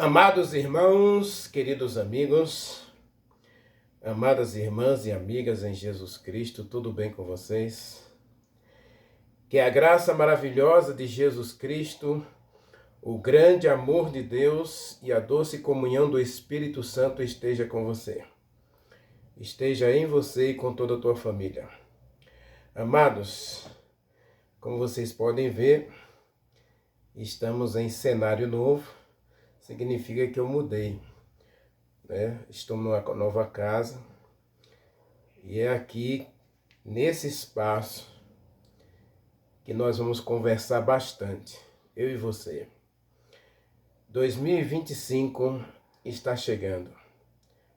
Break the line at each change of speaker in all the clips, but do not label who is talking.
Amados irmãos, queridos amigos, amadas irmãs e amigas em Jesus Cristo, tudo bem com vocês? Que a graça maravilhosa de Jesus Cristo, o grande amor de Deus e a doce comunhão do Espírito Santo esteja com você. Esteja em você e com toda a tua família. Amados, como vocês podem ver, estamos em cenário novo. Significa que eu mudei, né? Estou numa nova casa e é aqui, nesse espaço, que nós vamos conversar bastante, eu e você. 2025 está chegando.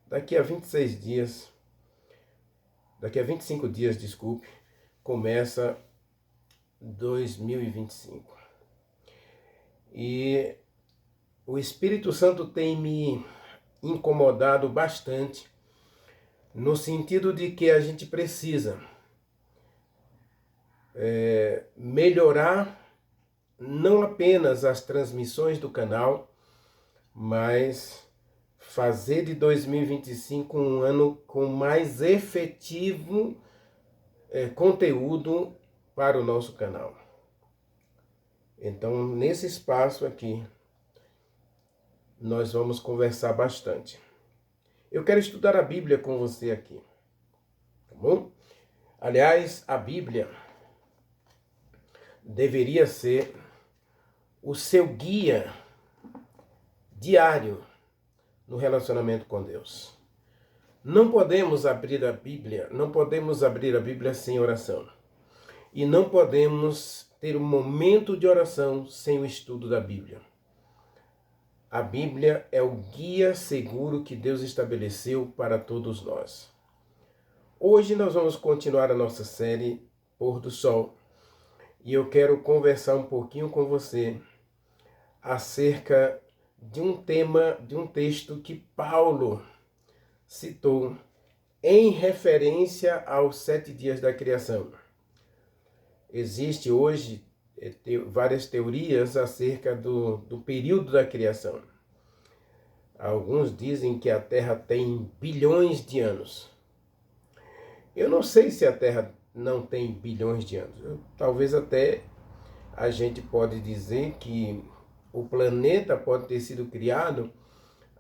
Daqui a 25 dias, desculpe, começa 2025. E o Espírito Santo tem me incomodado bastante, no sentido de que a gente precisa melhorar não apenas as transmissões do canal, mas fazer de 2025 um ano com mais efetivo conteúdo para o nosso canal. Então, nesse espaço aqui, nós vamos conversar bastante. Eu quero estudar a Bíblia com você aqui, tá bom? Aliás, a Bíblia deveria ser o seu guia diário no relacionamento com Deus. Não podemos abrir a Bíblia sem oração. E não podemos ter um momento de oração sem o estudo da Bíblia. A Bíblia é o guia seguro que Deus estabeleceu para todos nós. Hoje nós vamos continuar a nossa série Pôr do Sol. E eu quero conversar um pouquinho com você acerca de um tema, de um texto que Paulo citou em referência aos 7 dias da criação. Existe hoje várias teorias acerca do período da criação. Alguns dizem que a Terra tem bilhões de anos. Eu não sei se a Terra não tem bilhões de anos. Talvez até a gente pode dizer que o planeta pode ter sido criado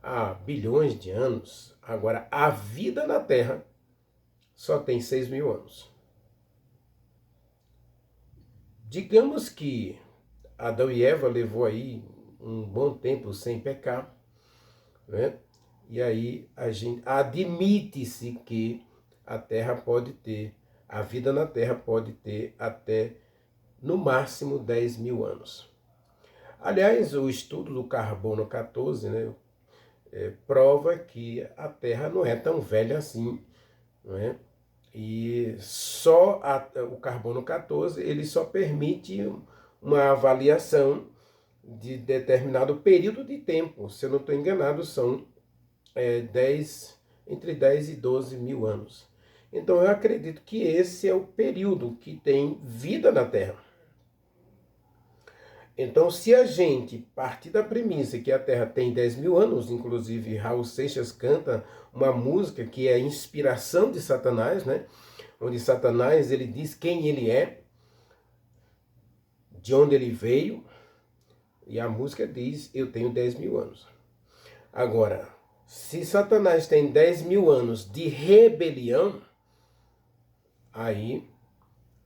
há bilhões de anos. Agora, a vida na Terra só tem 6.000 anos. Digamos que Adão e Eva levou aí um bom tempo sem pecar, né? E aí admite-se que a vida na Terra pode ter até, no máximo, 10.000 anos. Aliás, o estudo do carbono 14, né, prova que a Terra não é tão velha assim, não é? E só o carbono 14 ele só permite uma avaliação de determinado período de tempo. Se eu não estou enganado, são entre 10 e 12 mil anos. Então eu acredito que esse é o período que tem vida na Terra. Então, se a gente partir da premissa que a Terra tem 10.000 anos, inclusive Raul Seixas canta uma música que é a inspiração de Satanás, né? Onde Satanás ele diz quem ele é, de onde ele veio, e a música diz, eu tenho 10.000 anos. Agora, se Satanás tem 10.000 anos de rebelião, aí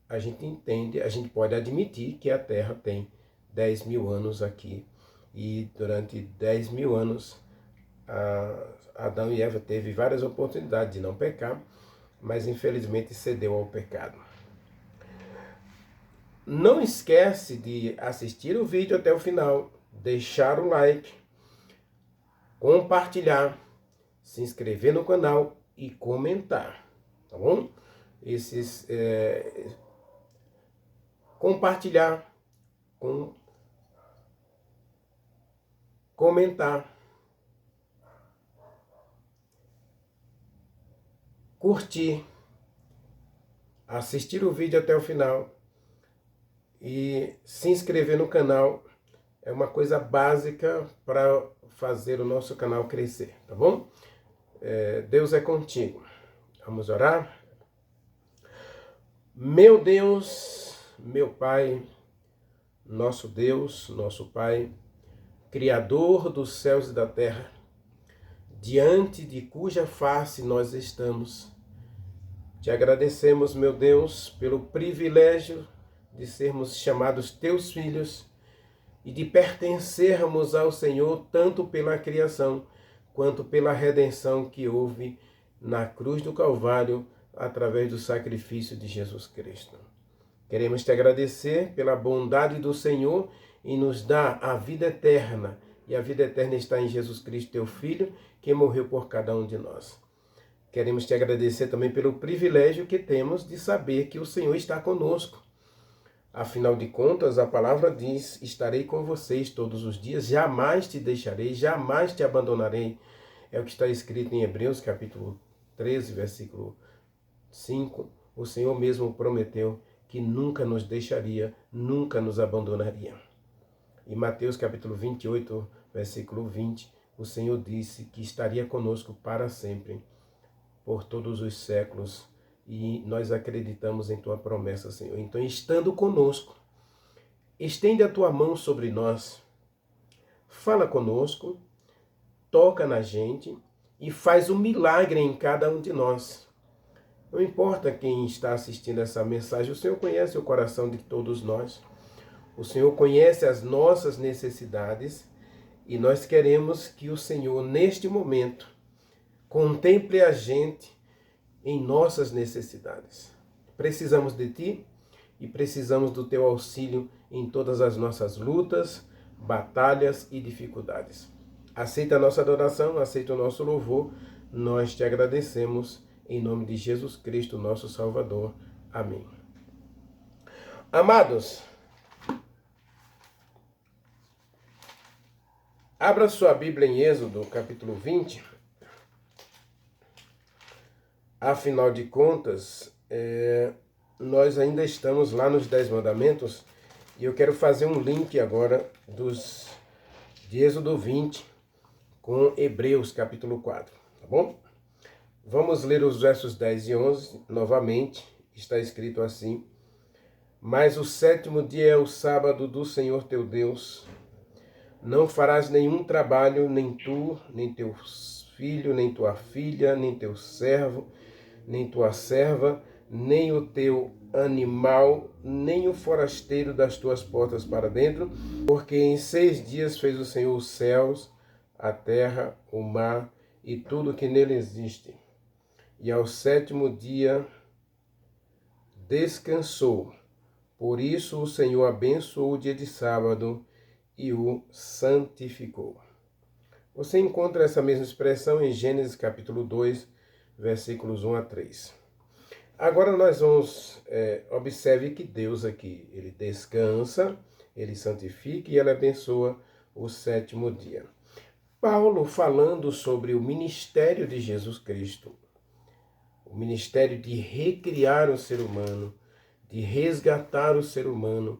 a gente entende, a gente pode admitir que a Terra tem 10.000 anos aqui. E durante 10.000 anos, Adão e Eva teve várias oportunidades de não pecar, mas infelizmente cedeu ao pecado. Não esquece de assistir o vídeo até o final, deixar o like, compartilhar, se inscrever no canal e comentar, tá bom? Compartilhar, comentar, curtir, assistir o vídeo até o final e se inscrever no canal é uma coisa básica para fazer o nosso canal crescer, tá bom? Deus é contigo. Vamos orar? Meu Deus, meu Pai, nosso Deus, nosso Pai, Criador dos céus e da terra, diante de cuja face nós estamos, te agradecemos, meu Deus, pelo privilégio de sermos chamados teus filhos e de pertencermos ao Senhor tanto pela criação quanto pela redenção que houve na cruz do Calvário através do sacrifício de Jesus Cristo. Queremos te agradecer pela bondade do Senhor em nos dar a vida eterna, e a vida eterna está em Jesus Cristo, teu Filho, que morreu por cada um de nós. Queremos te agradecer também pelo privilégio que temos de saber que o Senhor está conosco. Afinal de contas, a palavra diz: estarei com vocês todos os dias, jamais te deixarei, jamais te abandonarei. É o que está escrito em Hebreus, capítulo 13, versículo 5. O Senhor mesmo prometeu que nunca nos deixaria, nunca nos abandonaria. Em Mateus, capítulo 28, versículo 20, o Senhor disse que estaria conosco para sempre, por todos os séculos. E nós acreditamos em tua promessa, Senhor. Então, estando conosco, estende a tua mão sobre nós, fala conosco, toca na gente e faz um milagre em cada um de nós. Não importa quem está assistindo essa mensagem, o Senhor conhece o coração de todos nós. O Senhor conhece as nossas necessidades e nós queremos que o Senhor, neste momento, contemple a gente em nossas necessidades. Precisamos de Ti e precisamos do Teu auxílio em todas as nossas lutas, batalhas e dificuldades. Aceita a nossa adoração, aceita o nosso louvor. Nós te agradecemos em nome de Jesus Cristo, nosso Salvador. Amém. Amados, abra sua Bíblia em Êxodo, capítulo 20. Afinal de contas, nós ainda estamos lá nos 10 mandamentos e eu quero fazer um link agora de Êxodo 20 com Hebreus capítulo 4, tá bom? Vamos ler os versos 10 e 11 novamente. Está escrito assim: Mas o 7º dia é o sábado do Senhor teu Deus. Não farás nenhum trabalho, nem tu, nem teu filho, nem tua filha, nem teu servo, nem tua serva, nem o teu animal, nem o forasteiro das tuas portas para dentro, porque em 6 dias fez o Senhor os céus, a terra, o mar e tudo que nele existe. E ao 7º dia descansou. Por isso o Senhor abençoou o dia de sábado e o santificou. Você encontra essa mesma expressão em Gênesis capítulo 2, versículos 1 a 3. Agora nós vamos, observe que Deus aqui, ele descansa, ele santifica e ele abençoa o 7º dia. Paulo, falando sobre o ministério de Jesus Cristo, o ministério de recriar o ser humano, de resgatar o ser humano,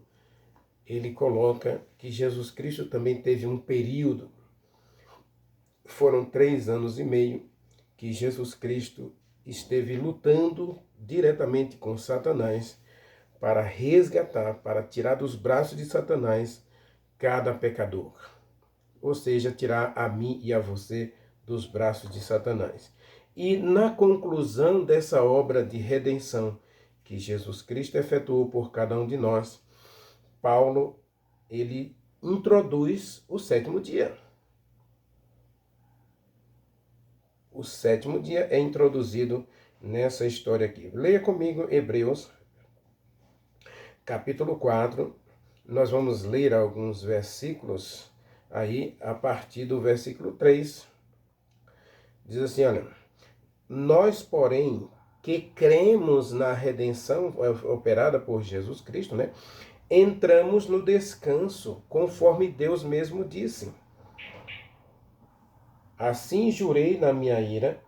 ele coloca que Jesus Cristo também teve um período, foram 3 anos e meio, que Jesus Cristo esteve lutando diretamente com Satanás para resgatar, para tirar dos braços de Satanás cada pecador. Ou seja, tirar a mim e a você dos braços de Satanás. E na conclusão dessa obra de redenção que Jesus Cristo efetuou por cada um de nós, Paulo, ele introduz o 7º dia. O 7º dia é introduzido nessa história aqui. Leia comigo Hebreus, capítulo 4. Nós vamos ler alguns versículos aí a partir do versículo 3. Diz assim, olha: Nós, porém, que cremos na redenção operada por Jesus Cristo, né? Entramos no descanso, conforme Deus mesmo disse. Assim jurei na minha ira,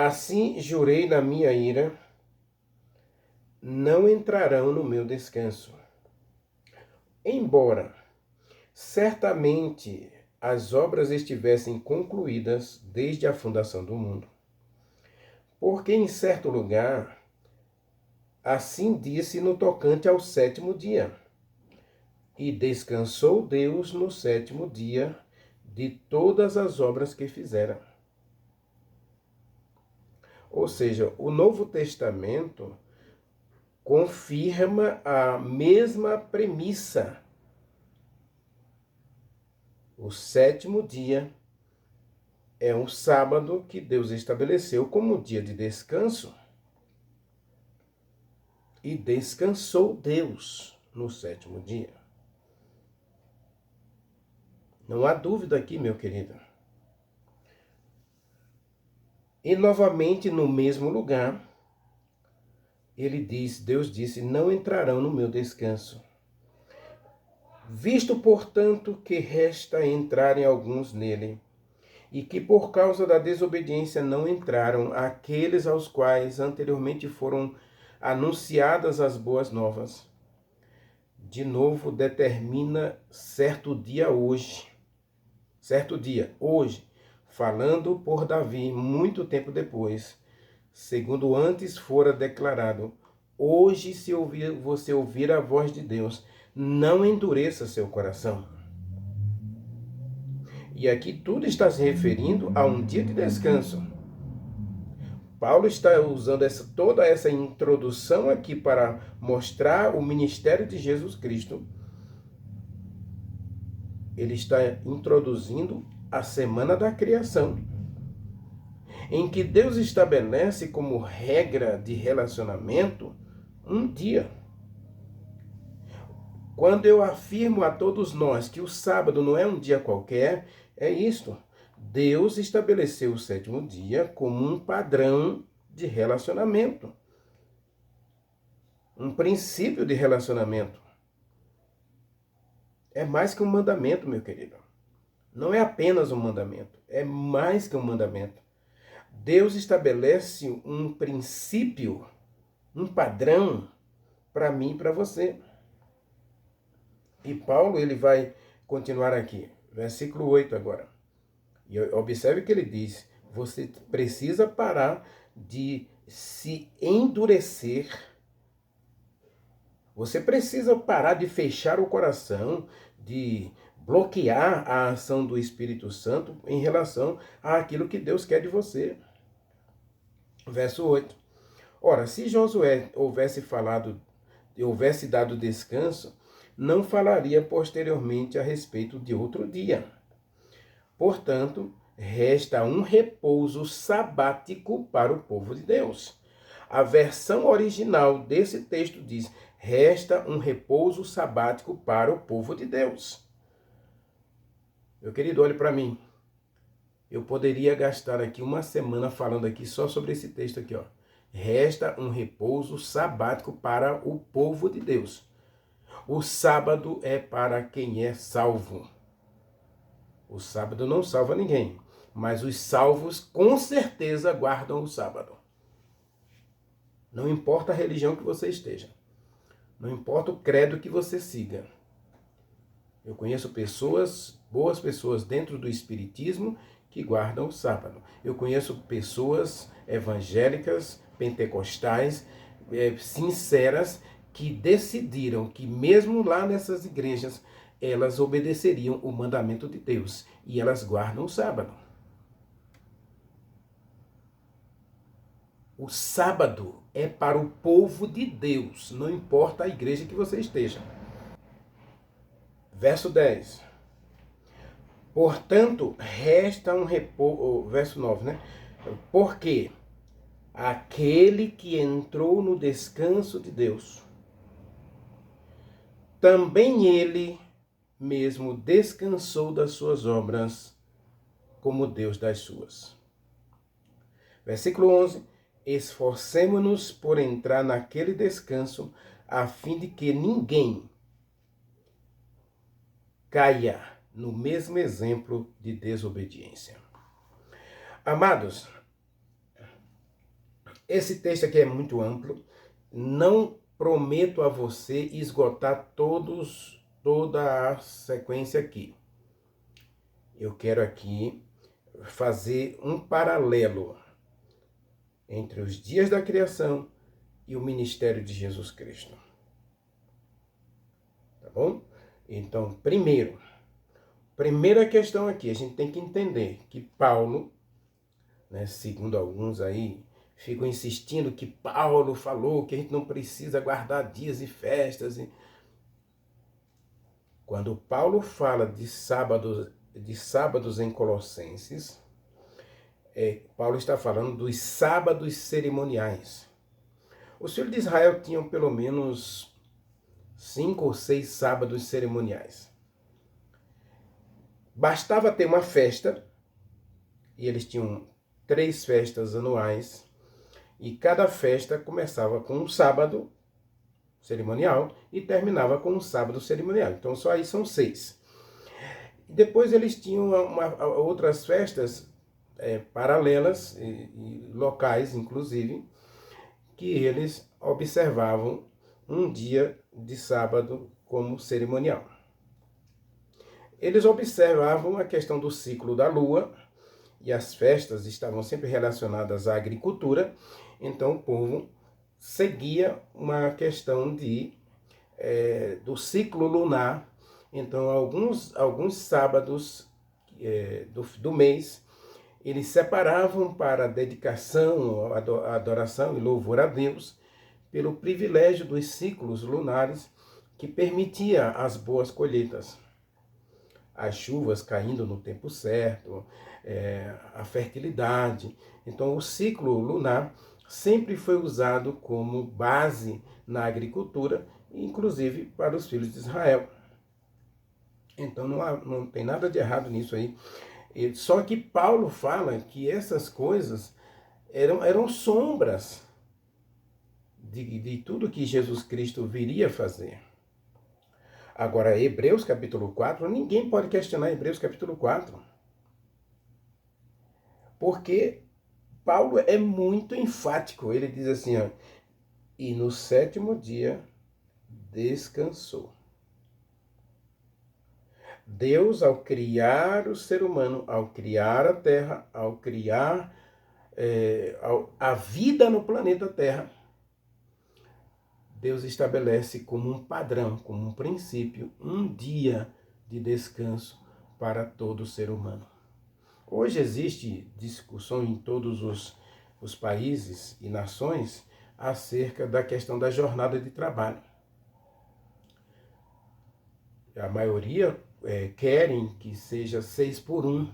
Assim jurei na minha ira, não entrarão no meu descanso. Embora certamente as obras estivessem concluídas desde a fundação do mundo. Porque em certo lugar, assim disse no tocante ao sétimo dia: e descansou Deus no sétimo dia de todas as obras que fizera. Ou seja, o Novo Testamento confirma a mesma premissa. O sétimo dia é um sábado que Deus estabeleceu como dia de descanso. E descansou Deus no sétimo dia. Não há dúvida aqui, meu querido. E novamente no mesmo lugar, Deus disse, não entrarão no meu descanso. Visto, portanto, que resta entrarem alguns nele, e que por causa da desobediência não entraram aqueles aos quais anteriormente foram anunciadas as boas novas. De novo determina certo dia, hoje, falando por Davi muito tempo depois, segundo antes fora declarado, hoje se você ouvir a voz de Deus, não endureça seu coração. E aqui tudo está se referindo a um dia de descanso. Paulo está usando toda essa introdução aqui para mostrar o ministério de Jesus Cristo. Ele está introduzindo a semana da criação, em que Deus estabelece como regra de relacionamento um dia. Quando eu afirmo a todos nós que o sábado não é um dia qualquer, é isto. Deus estabeleceu o sétimo dia como um padrão de relacionamento. Um princípio de relacionamento. É mais que um mandamento, meu querido. Não é apenas um mandamento, é mais que um mandamento. Deus estabelece um princípio, um padrão para mim e para você. E Paulo, ele vai continuar aqui, versículo 8 agora. E observe que ele diz, você precisa parar de se endurecer. Você precisa parar de fechar o coração, de bloquear a ação do Espírito Santo em relação àquilo que Deus quer de você. Verso 8. Ora, se Josué houvesse dado descanso, não falaria posteriormente a respeito de outro dia. Portanto, resta um repouso sabático para o povo de Deus. A versão original desse texto diz: resta um repouso sabático para o povo de Deus. Meu querido, olhe para mim. Eu poderia gastar aqui uma semana falando aqui só sobre esse texto aqui, ó. Resta um repouso sabático para o povo de Deus. O sábado é para quem é salvo. O sábado não salva ninguém, mas os salvos com certeza guardam o sábado. Não importa a religião que você esteja. Não importa o credo que você siga. Eu conheço pessoas, boas pessoas dentro do espiritismo que guardam o sábado. Eu conheço pessoas evangélicas, pentecostais, sinceras, que decidiram que mesmo lá nessas igrejas, elas obedeceriam o mandamento de Deus e elas guardam o sábado. O sábado é para o povo de Deus, não importa a igreja que você esteja. Verso 10. Portanto, resta um repouso. Verso 9, né? Porque aquele que entrou no descanso de Deus, também ele mesmo descansou das suas obras, como Deus das suas. Versículo 11. Esforcemo-nos por entrar naquele descanso, a fim de que ninguém caia no mesmo exemplo de desobediência. Amados, Esse texto aqui é muito amplo. Não prometo a você esgotar toda a sequência aqui. Eu quero aqui fazer um paralelo entre os dias da criação e o ministério de Jesus Cristo. Tá bom? Então, primeira questão aqui, a gente tem que entender que Paulo, né, segundo alguns aí, ficam insistindo que Paulo falou que a gente não precisa guardar dias e festas. Quando Paulo fala de sábados em Colossenses, Paulo está falando dos sábados cerimoniais. Os filhos de Israel tinham pelo menos 5 ou 6 sábados cerimoniais. Bastava ter uma festa, e eles tinham 3 festas anuais, e cada festa começava com um sábado cerimonial e terminava com um sábado cerimonial. Então só aí são 6. Depois eles tinham outras festas paralelas e locais, inclusive, que eles observavam um dia de sábado como cerimonial. Eles observavam a questão do ciclo da lua, e as festas estavam sempre relacionadas à agricultura, então o povo seguia uma questão do ciclo lunar. Então alguns sábados do mês, eles separavam para dedicação, adoração e louvor a Deus, pelo privilégio dos ciclos lunares que permitia as boas colheitas. As chuvas caindo no tempo certo, a fertilidade. Então o ciclo lunar sempre foi usado como base na agricultura, inclusive para os filhos de Israel. Então não tem nada de errado nisso aí. Só que Paulo fala que essas coisas eram sombras de tudo que Jesus Cristo viria fazer. Agora, Hebreus capítulo 4, ninguém pode questionar Hebreus capítulo 4. Porque Paulo é muito enfático. Ele diz assim, ó, e no 7º dia descansou. Deus, ao criar o ser humano, ao criar a terra, ao criar a vida no planeta Terra, Deus estabelece como um padrão, como um princípio, um dia de descanso para todo ser humano. Hoje existe discussão em todos os países e nações acerca da questão da jornada de trabalho. A maioria querem que seja 6x1.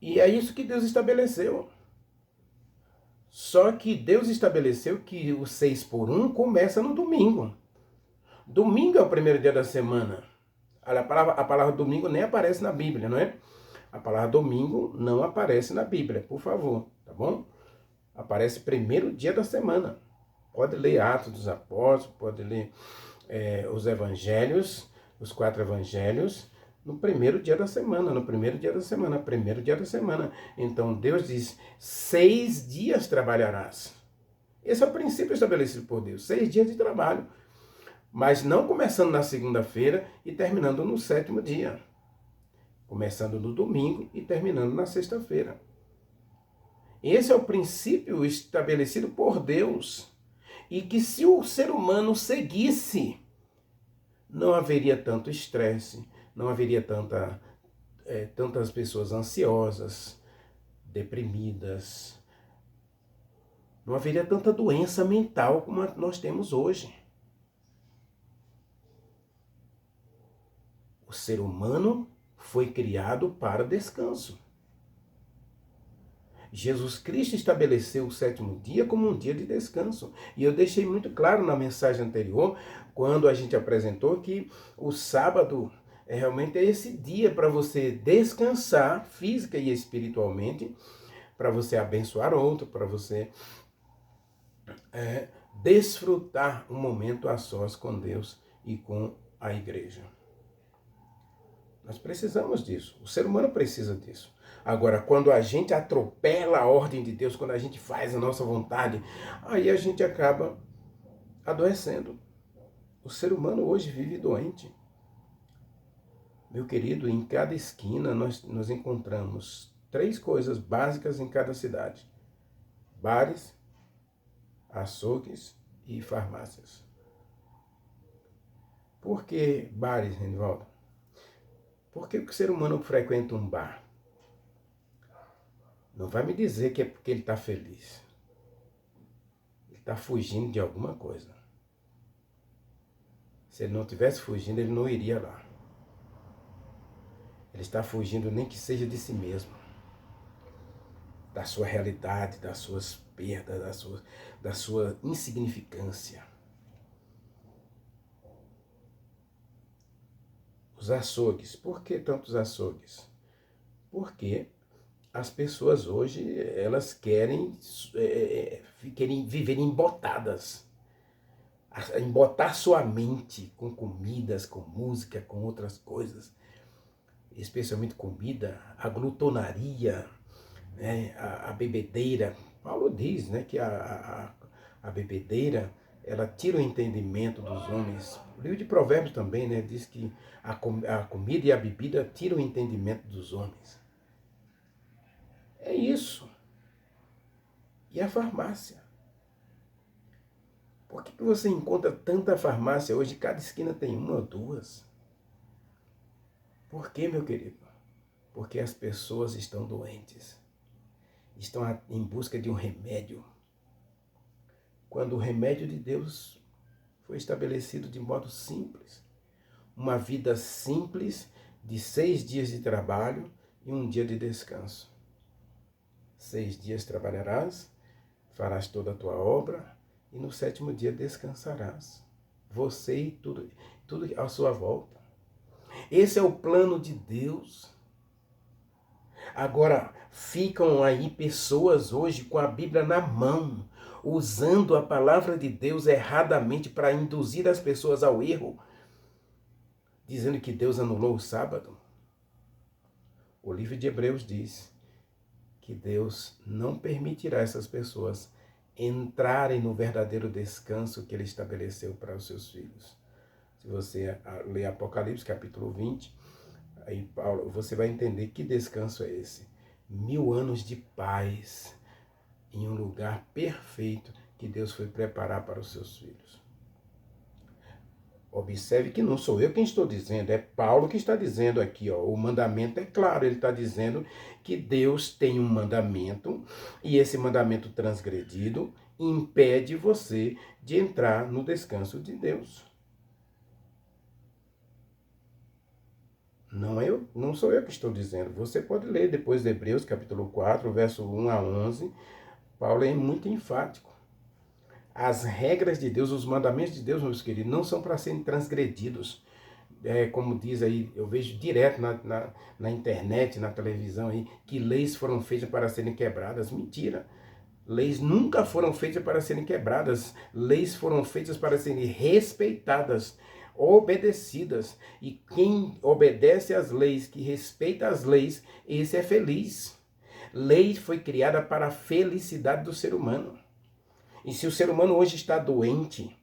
E é isso que Deus estabeleceu. Só que Deus estabeleceu que o 6x1 começa no domingo. Domingo é o primeiro dia da semana. A palavra domingo nem aparece na Bíblia, não é? A palavra domingo não aparece na Bíblia, por favor, tá bom? Aparece primeiro dia da semana. Pode ler Atos dos Apóstolos, pode ler os evangelhos, os 4 evangelhos, no primeiro dia da semana, primeiro dia da semana. Então Deus diz, 6 dias trabalharás. Esse é o princípio estabelecido por Deus, 6 dias de trabalho. Mas não começando na segunda-feira e terminando no 7º dia. Começando no domingo e terminando na sexta-feira. Esse é o princípio estabelecido por Deus. E que se o ser humano seguisse, não haveria tanto estresse, não haveria tantas pessoas ansiosas, deprimidas, não haveria tanta doença mental como nós temos hoje. O ser humano foi criado para descanso. Jesus Cristo estabeleceu o 7º dia como um dia de descanso. E eu deixei muito claro na mensagem anterior, quando a gente apresentou, que o sábado realmente é esse dia para você descansar física e espiritualmente, para você abençoar outro, para você desfrutar um momento a sós com Deus e com a igreja. Nós precisamos disso. O ser humano precisa disso. Agora, quando a gente atropela a ordem de Deus, quando a gente faz a nossa vontade, aí a gente acaba adoecendo. O ser humano hoje vive doente. Meu querido, em cada esquina nós encontramos 3 coisas básicas em cada cidade: bares, açougues e farmácias. Por que bares, Renivaldo? Por que o ser humano frequenta um bar? Não vai me dizer que é porque ele está feliz. Ele está fugindo de alguma coisa. Se ele não estivesse fugindo, ele não iria lá. Ele está fugindo nem que seja de si mesmo. Da sua realidade, das suas perdas, da sua insignificância. Os açougues. Por que tantos açougues? Porque as pessoas hoje, elas querem viver embotadas. Embotar sua mente com comidas, com música, com outras coisas. Especialmente comida, a glutonaria, né, a bebedeira. Paulo diz, né, que a bebedeira, ela tira o entendimento dos homens. O livro de Provérbios também, né, diz que a comida e a bebida tiram o entendimento dos homens. É isso. E a farmácia? Por que você encontra tanta farmácia hoje? Cada esquina tem uma ou duas. Por quê, meu querido? Porque as pessoas estão doentes. Estão em busca de um remédio. Quando o remédio de Deus foi estabelecido de modo simples. Uma vida simples de 6 dias de trabalho e 1 dia de descanso. 6 dias trabalharás, farás toda a tua obra e no 7º dia descansarás. Você e tudo à sua volta. Esse é o plano de Deus. Agora, ficam aí pessoas hoje com a Bíblia na mão, usando a palavra de Deus erradamente para induzir as pessoas ao erro, dizendo que Deus anulou o sábado. O livro de Hebreus diz que Deus não permitirá essas pessoas entrarem no verdadeiro descanso que Ele estabeleceu para os seus filhos. Se você ler Apocalipse, capítulo 20, aí Paulo, você vai entender que descanso é esse. 1000 anos de paz em um lugar perfeito que Deus foi preparar para os seus filhos. Observe que não sou eu quem estou dizendo, é Paulo que está dizendo aqui. Ó, o mandamento é claro, ele está dizendo que Deus tem um mandamento e esse mandamento transgredido impede você de entrar no descanso de Deus. Não sou eu que estou dizendo. Você pode ler depois de Hebreus, capítulo 4, verso 1 a 11. Paulo é muito enfático. As regras de Deus, os mandamentos de Deus, meus queridos, não são para serem transgredidos. Como diz aí, eu vejo direto na internet, na televisão aí, que leis foram feitas para serem quebradas. Mentira. Leis nunca foram feitas para serem quebradas. Leis foram feitas para serem respeitadas, obedecidas. E quem obedece às leis, que respeita as leis, esse é feliz. Lei foi criada para a felicidade do ser humano. E se o ser humano hoje está doente,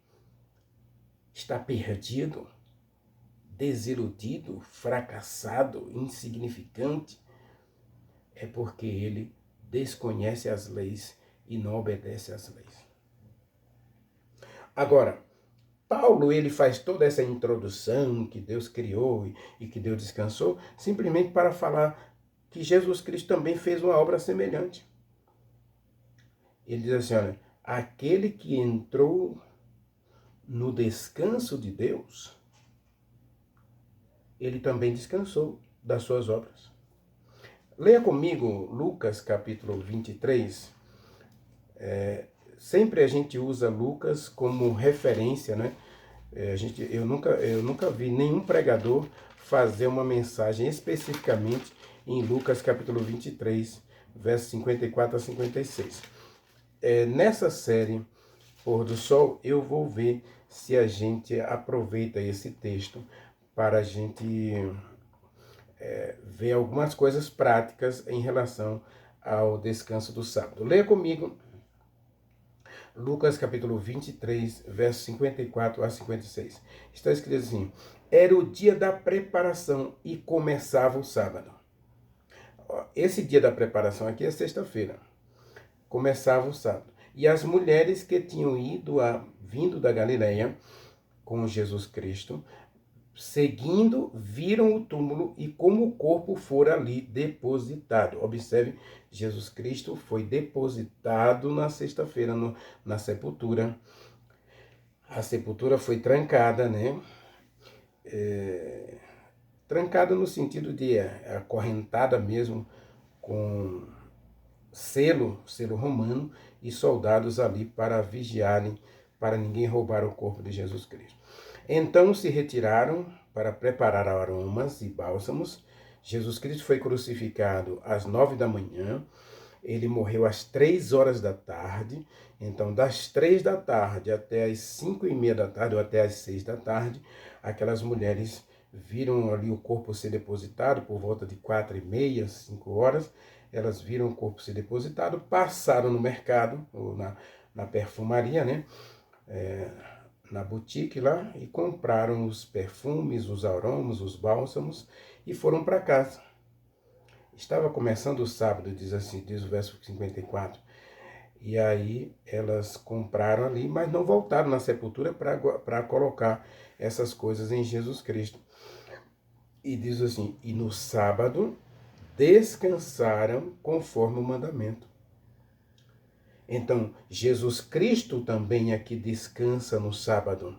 está perdido, desiludido, fracassado, insignificante, é porque ele desconhece as leis e não obedece às leis. Agora, Paulo, ele faz toda essa introdução que Deus criou e que Deus descansou, simplesmente para falar que Jesus Cristo também fez uma obra semelhante. Ele diz assim, olha, aquele que entrou no descanso de Deus, ele também descansou das suas obras. Leia comigo Lucas capítulo 23. Sempre a gente usa Lucas como referência, né? Eu nunca vi nenhum pregador fazer uma mensagem especificamente em Lucas capítulo 23, versos 54 a 56. Nessa série Pôr do Sol, eu vou ver se a gente aproveita esse texto para a gente ver algumas coisas práticas em relação ao descanso do sábado. Leia comigo Lucas capítulo 23, versos 54 a 56. Está escrito assim: era o dia da preparação e começava o sábado. Esse dia da preparação aqui é sexta-feira. Começava o sábado. E as mulheres que tinham vindo da Galileia com Jesus Cristo, seguindo, viram o túmulo e como o corpo fora ali depositado. Observe, Jesus Cristo foi depositado na sexta-feira na sepultura. A sepultura foi trancada, né? Trancada no sentido de acorrentada mesmo, com selo romano e soldados ali para vigiarem, para ninguém roubar o corpo de Jesus Cristo. Então se retiraram para preparar aromas e bálsamos. Jesus Cristo foi crucificado às 9 da manhã. Ele morreu às 3 horas da tarde. Então, das 3 da tarde até as 5:30 da tarde, ou até as 6 da tarde, aquelas mulheres viram ali o corpo ser depositado por volta de 4:30, 5 horas. Elas viram o corpo ser depositado, passaram no mercado, ou na perfumaria, né? Na boutique lá, e compraram os perfumes, os aromas, os bálsamos e foram para casa. Estava começando o sábado, diz o verso 54. E aí elas compraram ali, mas não voltaram na sepultura para colocar essas coisas em Jesus Cristo. E diz assim: e no sábado descansaram conforme o mandamento. Então, Jesus Cristo também aqui descansa no sábado.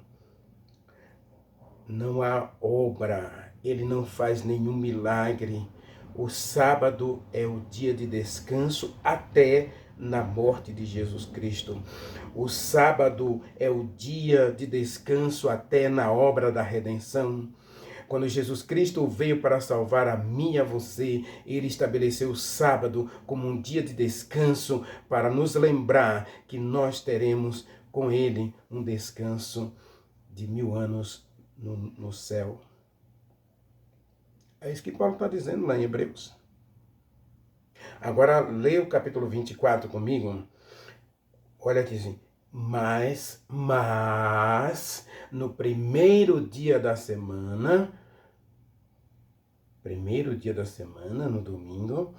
Não há obra, ele não faz nenhum milagre. O sábado é o dia de descanso até na morte de Jesus Cristo. O sábado é o dia de descanso até na obra da redenção. Quando Jesus Cristo veio para salvar a mim e a você, ele estabeleceu o sábado como um dia de descanso para nos lembrar que nós teremos com ele um descanso de 1000 anos no céu. É isso que Paulo está dizendo lá em Hebreus. Agora, leia o capítulo 24 comigo. Olha aqui assim. Mas, no primeiro dia da semana, no domingo,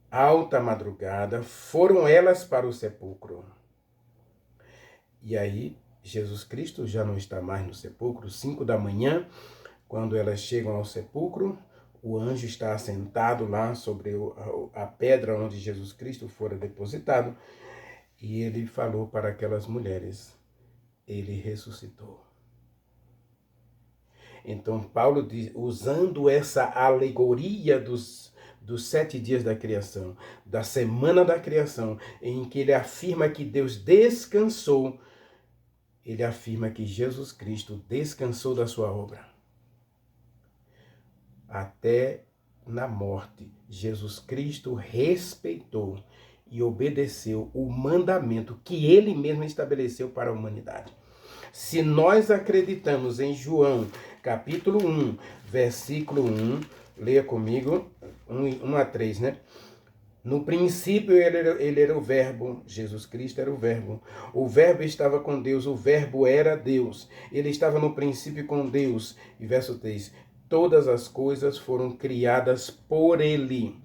alta madrugada, foram elas para o sepulcro. E aí, Jesus Cristo já não está mais no sepulcro, 5 da manhã, quando elas chegam ao sepulcro, o anjo está assentado lá sobre a pedra onde Jesus Cristo fora depositado, e ele falou para aquelas mulheres: ele ressuscitou. Então Paulo diz, usando essa alegoria dos 7 dias da criação, da semana da criação, em que ele afirma que Deus descansou, ele afirma que Jesus Cristo descansou da sua obra. Até na morte, Jesus Cristo respeitou e obedeceu o mandamento que ele mesmo estabeleceu para a humanidade. Se nós acreditamos em João, capítulo 1, versículo 1, leia comigo, 1 a 3, né? No princípio ele era o verbo, Jesus Cristo era o verbo estava com Deus, o verbo era Deus, ele estava no princípio com Deus. E verso 3, todas as coisas foram criadas por ele.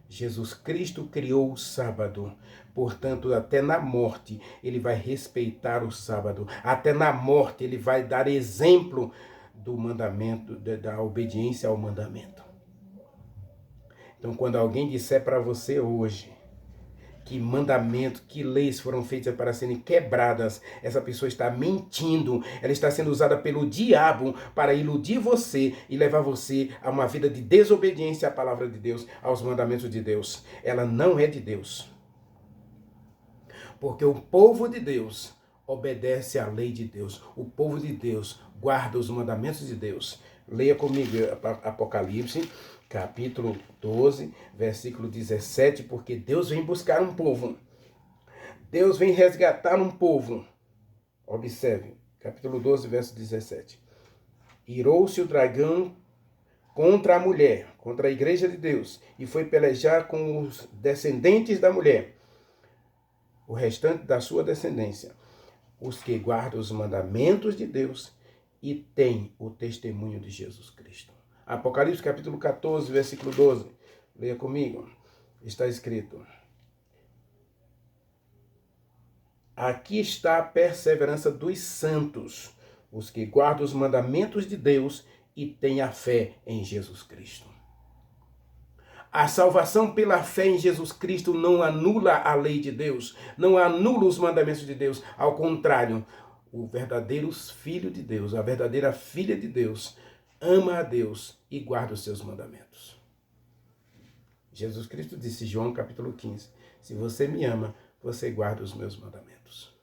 Jesus Cristo criou o sábado, portanto, até na morte ele vai respeitar o sábado, até na morte ele vai dar exemplo do mandamento, da obediência ao mandamento. Então, quando alguém disser para você hoje que mandamento, que leis foram feitas para serem quebradas, essa pessoa está mentindo, ela está sendo usada pelo diabo para iludir você e levar você a uma vida de desobediência à palavra de Deus, aos mandamentos de Deus. Ela não é de Deus. Porque o povo de Deus obedece à lei de Deus. O povo de Deus guarda os mandamentos de Deus. Leia comigo Apocalipse, capítulo 12, versículo 17, porque Deus vem buscar um povo. Deus vem resgatar um povo. Observe, capítulo 12, verso 17. Irou-se o dragão contra a mulher, contra a igreja de Deus, e foi pelejar com os descendentes da mulher, o restante da sua descendência, os que guardam os mandamentos de Deus e têm o testemunho de Jesus Cristo. Apocalipse capítulo 14, versículo 12. Leia comigo. Está escrito: aqui está a perseverança dos santos, os que guardam os mandamentos de Deus e têm a fé em Jesus Cristo. A salvação pela fé em Jesus Cristo não anula a lei de Deus, não anula os mandamentos de Deus. Ao contrário, o verdadeiro filho de Deus, a verdadeira filha de Deus, ama a Deus e guarda os seus mandamentos. Jesus Cristo disse, João capítulo 15, se você me ama, você guarda os meus mandamentos.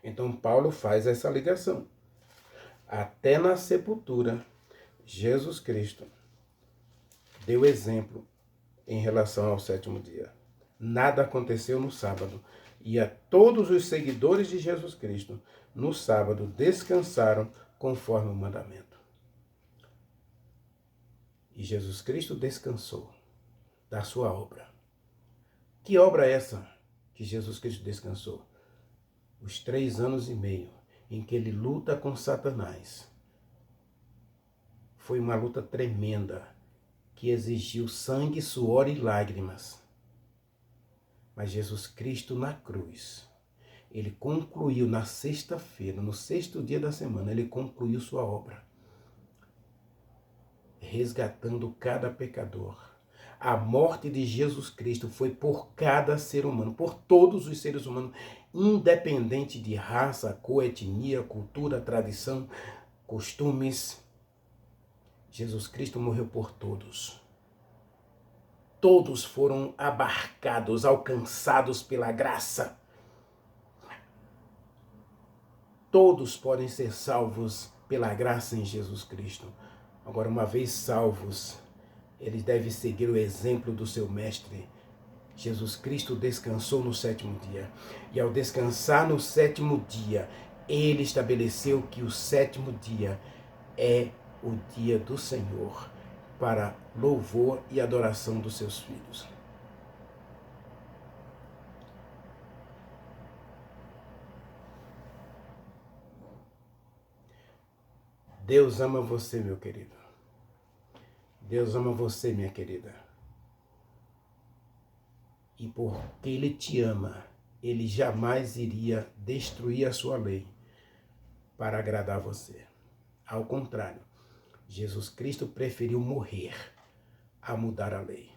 Então Paulo faz essa ligação. Até na sepultura, Jesus Cristo deu exemplo em relação ao sétimo dia. Nada aconteceu no sábado. E a todos os seguidores de Jesus Cristo, no sábado, descansaram conforme o mandamento. E Jesus Cristo descansou da sua obra. Que obra é essa que Jesus Cristo descansou? Os 3 anos e meio em que ele luta com Satanás. Foi uma luta tremenda, que exigiu sangue, suor e lágrimas. Mas Jesus Cristo na cruz, ele concluiu na sexta-feira, no 6º dia da semana, ele concluiu sua obra, resgatando cada pecador. A morte de Jesus Cristo foi por cada ser humano, por todos os seres humanos, independente de raça, cor, etnia, cultura, tradição, costumes. Jesus Cristo morreu por todos. Todos foram abarcados, alcançados pela graça. Todos podem ser salvos pela graça em Jesus Cristo. Agora, uma vez salvos, eles devem seguir o exemplo do seu mestre. Jesus Cristo descansou no 7º dia. E ao descansar no 7º dia, ele estabeleceu que o 7º dia é o dia do Senhor, para louvor e adoração dos seus filhos. Deus ama você, meu querido. Deus ama você, minha querida. E porque Ele te ama, Ele jamais iria destruir a sua lei para agradar você. Ao contrário, Jesus Cristo preferiu morrer a mudar a lei.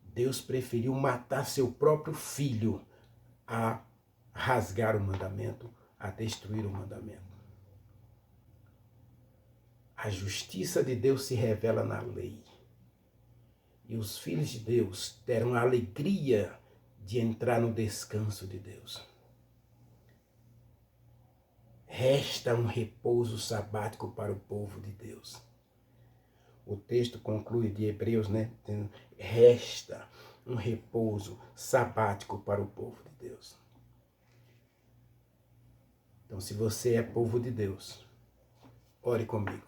Deus preferiu matar seu próprio filho a rasgar o mandamento, a destruir o mandamento. A justiça de Deus se revela na lei. E os filhos de Deus terão a alegria de entrar no descanso de Deus. Resta um repouso sabático para o povo de Deus. O texto conclui de Hebreus, né? Resta um repouso sabático para o povo de Deus. Então, se você é povo de Deus, ore comigo.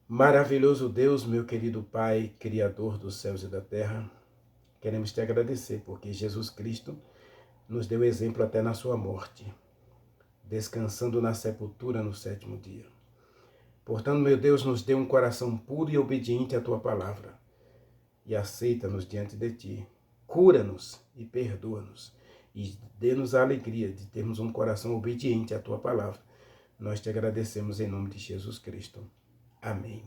Maravilhoso Deus, meu querido Pai, Criador dos céus e da terra, queremos te agradecer porque Jesus Cristo nos deu exemplo até na sua morte, descansando na sepultura no 7º dia. Portanto, meu Deus, nos dê um coração puro e obediente à tua palavra e aceita-nos diante de ti. Cura-nos e perdoa-nos e dê-nos a alegria de termos um coração obediente à tua palavra. Nós te agradecemos em nome de Jesus Cristo. Amém.